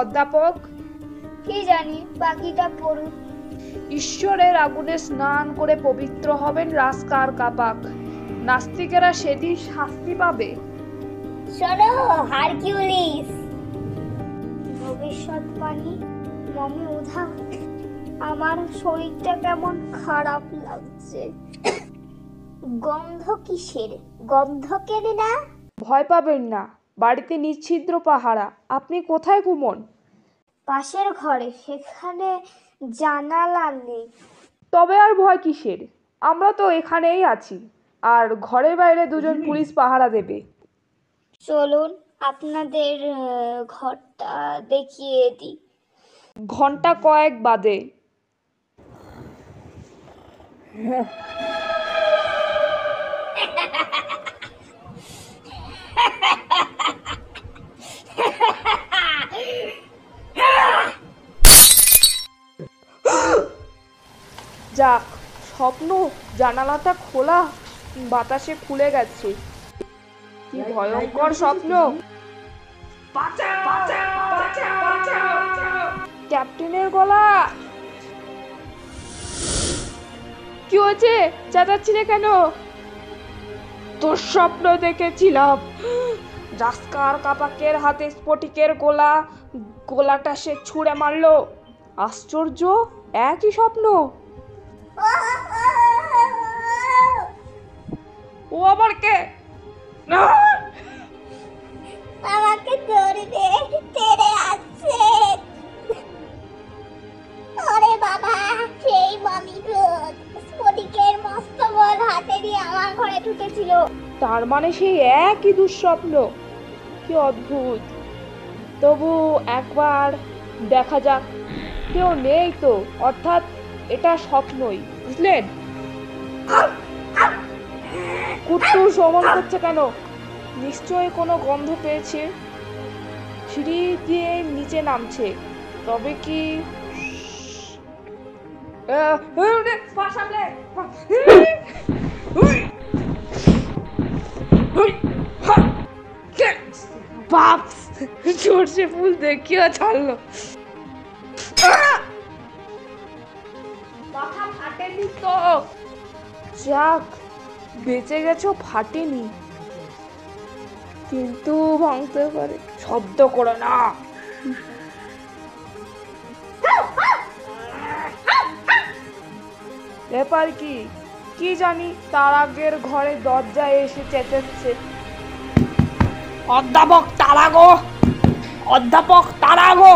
অধ্যাপক? কি জানি, বাকিটা পড়ুন। ঈশ্বরের আগুনে স্নান করে পবিত্র হবেন রাস্কার কাপাক। নাস্তিকেরা সেদিন শাস্তি পাবে। শোনো হারকিউলিস, ভবিষ্যৎবাণী মমি উধা। আমার শরীরটা কেমন খারাপ লাগছে। গন্ধ কিসের? গন্ধ কেনে না? ভয় পাবেন না, বাড়িতে নিচ্ছিদ্র পাহারা। আপনি কোথায় ঘুমন? পাশের ঘরে, সেখানে জানালা নেই। তবে আর ভয় কিসের? আমরা তো এখানেই আছি, আর ঘরের বাইরে দুজন পুলিশ পাহারা দেবে। চলুন আপনাদের ঘরটা দেখিয়ে দিই। ঘন্টা কয়েক বাদে। যাক, স্বপ্ন। জানালাটা খোলা, বাতাসে খুলে গেছে। কি ভয়ঙ্কর স্বপ্ন! ক্যাপ্টেনের গলা! কি হয়েছে? চেঁচাচ্ছিলে কেন? তোর স্বপ্ন দেখেছিলাম। রাস্কার কাপাকের হাতে স্ফটিকের গোলা, গোলাটা সে ছুঁড়ে মারলো। আশ্চর্য, একই স্বপ্ন। ও আবার কে? আমাকে ধরবে, তেড়ে আসছে। ওরে বাবা, সেই মামি ভূত স্ফটিকের মস্ত বল হাতে দিয়ে আমার ঘরে ঢুকেছিল। তার মানে সেই একই দুঃস্বপ্ন। কি অদ্ভুত। তবু একবার দেখা যাক। কেউ নেই তো, অর্থাৎ এটা স্বপ্নই, বুঝলেন? কুট্টু সমান করছে কেন? নিশ্চয়ই কোনো গন্ধ পেয়েছে। সিঁড়ি দিয়ে নিচে নামছে। তবে কি বাপ! সর্ষে ফুল দেখিও ছাড়লো। মাথা ফাটেনি তো? যাক, বেঁচে গেছো, ফাটেনি। কিন্তু ভাঙতে পারে। শব্দ করো না। ব্যাপার কি? কি জানি, তার আগের ঘরে দরজায় এসে চেঁচাচ্ছে। অধ্যাপক তারাগো! অধ্যাপক তারাগো!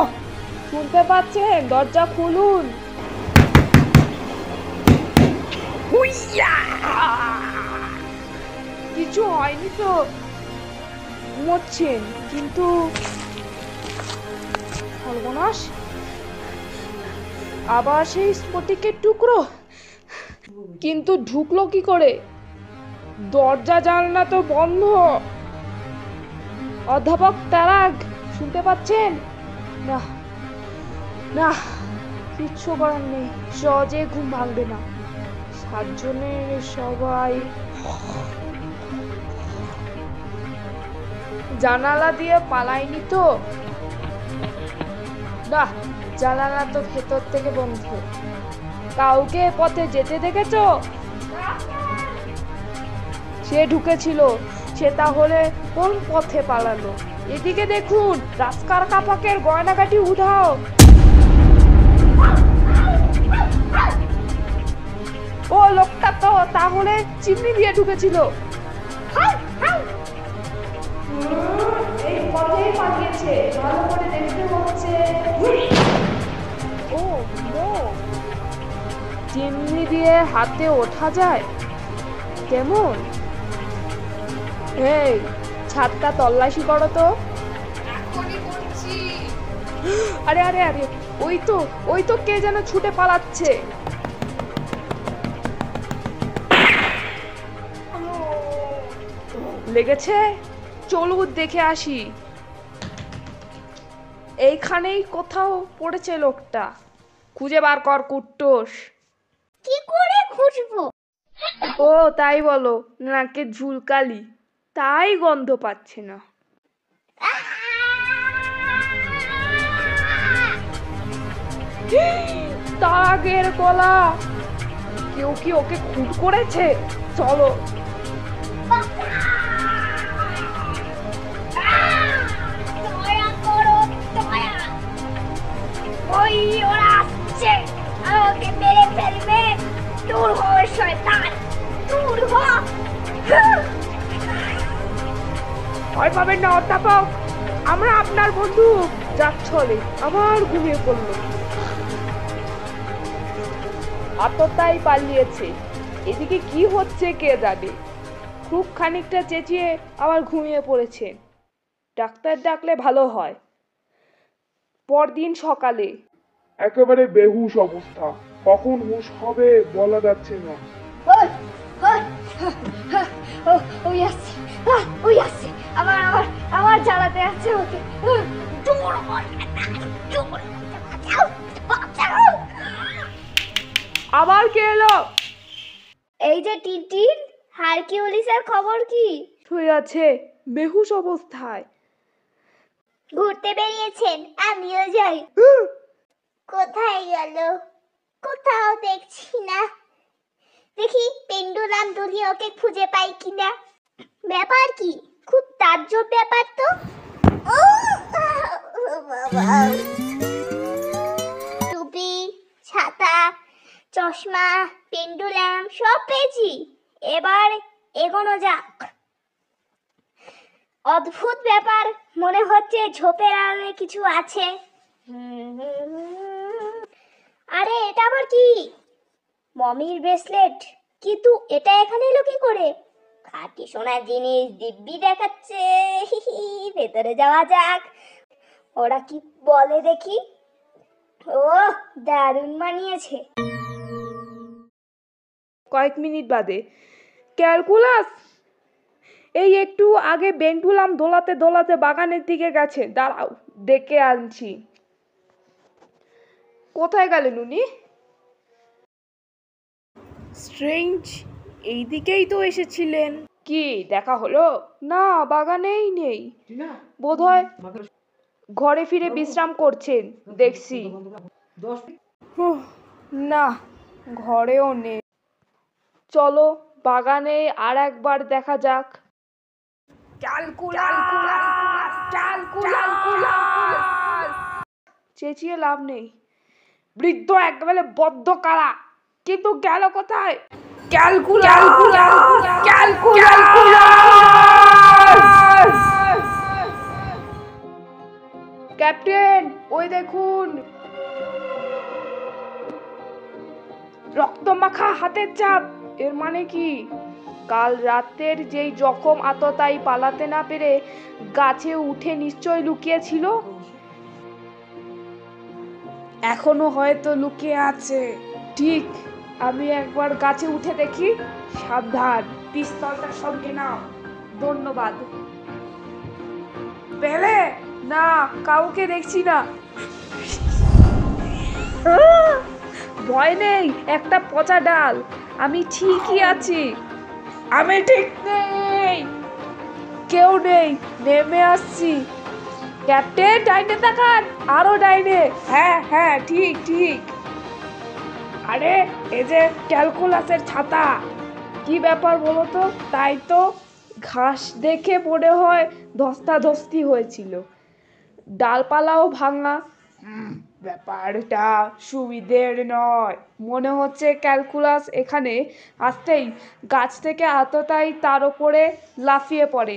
শুনতে পাচ্ছেন? দরজা খুলুন। কিছু হয়নি তো? ঘুমোচ্ছেন কিন্তু? সর্বনাশ! আবার সেই স্ফটিকের টুকরো। কিন্তু ঢুকলো কি করে? দরজা জানলা তো বন্ধ। অধ্যাপক তারাগ, শুনতে পাচ্ছেন? না না, কিচ্ছু করার নেই। সহজে ঘুম ভাঙবে না। 7 জনের সবাই জানালা দিয়ে পালায়নি তো? না, জানালা তো ভেতর থেকে বন্ধ। কাউকে পথে যেতে দেখেছো? সে ঢুকেছিল। সে তাহলে কোন পথে পালালো? এদিকে দেখুন, রাস্কার কাপাকের গয়নাগাটি উধাও। ও লোকটা তো তাহলে চিমনি দিয়ে ঢুকেছিল। এই পথেই পালিয়েছে, ভালো করে দেখতে হচ্ছে। ও নো! চিমনি দিয়ে হাতে ওঠা যায়? কেমন? এই, ছাদটা তল্লাশি করো তো। আরে আরে আরে, ওই তো কে যেন ছুটে পালাচ্ছে। লেগেছে? চলুন দেখে আসি। এইখানেই কোথাও পড়েছে লোকটা। খুঁজে বার কর কুট্টোস। কি করে খুঁজবো? ও তাই বলো, নাকে ঝুলকালি, তাই গন্ধ পাচ্ছে না। নাগের গলা। কেউ কি ওকে খুন করেছে? চলো। দয়া করো, দয়া। ওই ওরা আসছে, আমাকে মেরে ফেলবে। দূর হ শয়তান, দূর হ। ভয় পাবেন না অধ্যাপক, আমরা আপনার বন্ধু। যাক চলে, আবার ঘুমিয়ে পড়লো। আততায়ী পালিয়েছে, এদিকে কি হচ্ছে কে জানে। খুব খানিকটা চেঁচিয়ে আবার ঘুমিয়ে পড়েছেন। ডাক্তার ডাকলে ভালো হয়। পরদিন সকালে একেবারে বেহুশ অবস্থা, কখন হুঁশ হবে বলা যাচ্ছে না। ওই, ওই, ওই আসছে, ওই আসছে। আমার আমার আমার জ্বালাতে আছে ওকে। দূর হ, দূর হ, বাঁচাও, বাঁচাও। আবার কে এলো? এই যে টিনটিন, হারকিউলিসের খবর কি? শুয়ে আছে বেহুশ অবস্থায়। ঘুরতে বেরিয়েছেন, আমিও যাই। কোথায় গেল? কোথাও দেখছি না। দেখি পেন্ডুলাম দুলিয়ে ওকে খুঁজে পাই কিনা। ব্যাপার কি? খুব তাজ্জব ব্যাপার তো। ও বাবা, টুপি, ছাতা, চশমা, পেন্ডুলাম সব পেয়েছি। এবার এগোনো যাক। অদ্ভুত ব্যাপার, মনে হচ্ছে ঝোপের আড়ালে কিছু আছে। আরে এটা আবার কি? মমির ব্রেসলেট, কিন্তু এটা এখানে এলো কি করে? খাঁটি সোনার জিনিস দিব্যি দেখাচ্ছে। ভেতরে যাওয়া যাক, ওরা কি বলে দেখি। ও দারুণ মানিয়েছে। কয়েক মিনিট বাদে ক্যালকুলাস, এই একটু আগে বেন্টুলাম দোলাতে দোলাতে বাগানের দিকে গেছে। দাঁড়াও, ডেকে আনছি। কোথায় গেলেন উনি? স্ট্রেঞ্জ, এই দিকেই তো এসেছিলেন। কি দেখা হলো? না, বাগানেই নেই। বোধহয় ঘরে ফিরে বিশ্রাম করছেন দেখছি। না, ঘরেও নেই। চলো বাগানে আর একবার দেখা যাক। চেঁচিয়ে লাভ নেই, বৃদ্ধ একেবারে বদ্ধ কারা। কিন্তু গেল কোথায়? ক্যাপ্টেন, ওই দেখুন, রক্তমাখা হাতের ছাপ। এর মানে কি? কাল রাতের যেই জখম আততায়ী পালাতে না পেরে গাছে উঠে নিশ্চয় লুকিয়েছিল। এখনো হয়তো লুকিয়ে আছে। ঠিক, আমি একবার গাছে উঠে দেখি। সাবধান, পিস্তলটা সঙ্গে নাও। ধন্যবাদ। পেলে না, কাউকে দেখছি না। ভয় নেই, একটা পচা ডাল। আমি ঠিকই আছি। আমি ঠিক নেই, কেউ নেই, নেমে আসছি। ক্যাপ্টেন, ডাইনে তাকান, আরো ডাইনে। হ্যাঁ হ্যাঁ, ঠিক ঠিক। আরে এই যে ক্যালকুলাসের ছাতা। কি ব্যাপার বলো তো? তাই তো, ঘাস দেখে মনে হয় ধস্তাধস্তি হয়েছিল, ডালপালাও ভাঙা। ব্যাপারটা সুবিধের নয়। মনে হচ্ছে ক্যালকুলাস এখানে আসতেই গাছ থেকে আততায়ী তার উপরে লাফিয়ে পড়ে।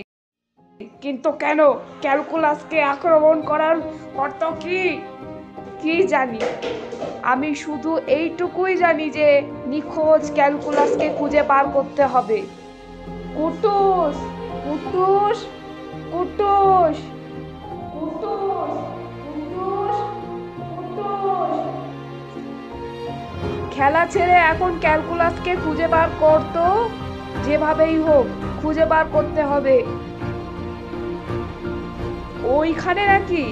কিন্তু কেন? ক্যালকুলাসকে আক্রমণ করার অর্থ কি? কি জানি। আমি শুধু এইটুকুই জানি যে নিখোঁজ ক্যালকুলাসকে খুঁজে বার করতে হবে। কুটুস, কুটুস, কুটুস, কুটুস, কুটুস, কুটুস। খেলা ছেড়ে এখন ক্যালকুলাসকে খুঁজে বার করতো। যেভাবেই হোক খুঁজে বার করতে হবে। ওইখানে নাকি?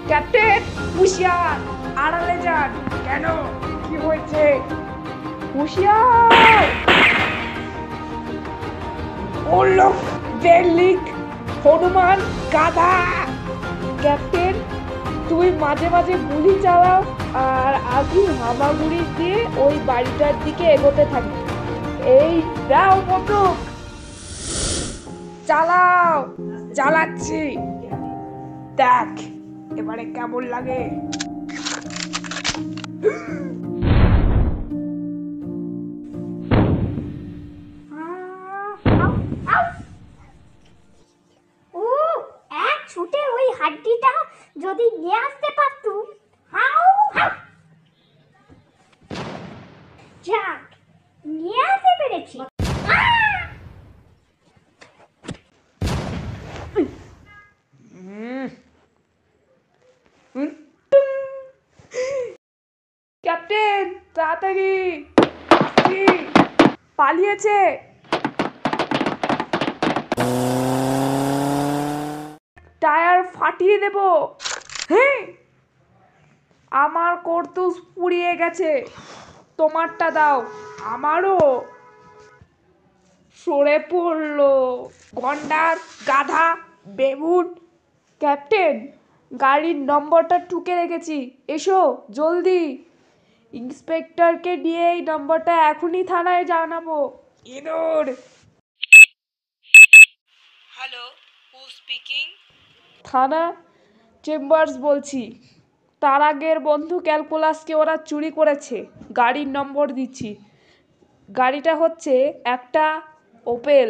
ক্যাপ্টেন, হুঁশিয়ার, আড়ালে যান। কেন? কি হয়েছে? হুঁশিয়ার! ওলক, বেলিক, হনুমান, গাধা। ক্যাপ্টেন, তুই মাঝে মাঝে গুলি চালাও আর আগে হামাগুড়ি দিয়ে ওই বাড়িটার দিকে এগোতে থাকি। এই দাও বন্দুক, চালাও। চালাচ্ছি, দেখ এবারে কেমন লাগে। ও এক ছুটে ওই হাড্ডিটা যদি নিয়ে আসতে পারতুম। How how. যাক, নিয়ে আসতে পেরেছি। ক্যাপ্টেন তাড়াতাড়ি, আসছি। পালিয়েছে। টায়ার ফাটিয়ে দেব। হ্যাঁ, আমার কর্তুস পুড়িয়ে গেছে, তোমারটা দাও। আমারও সরে পড়লো। গন্ডার, গাধা, বেবুন। ক্যাপ্টেন, গাড়ির নম্বরটা টুকে রেখেছি, এসো জলদি। ইন্সপেক্টরকে দিয়ে এই নম্বরটা এখনই থানায় জানাবো। ইঁদুর। Hello, who speaking? থানা চেম্বার্স বলছি। তার আগের বন্ধু ক্যালকুলাসকে ওরা চুরি করেছে। গাড়ির নম্বর দিচ্ছি। গাড়িটা হচ্ছে একটা ওপেল।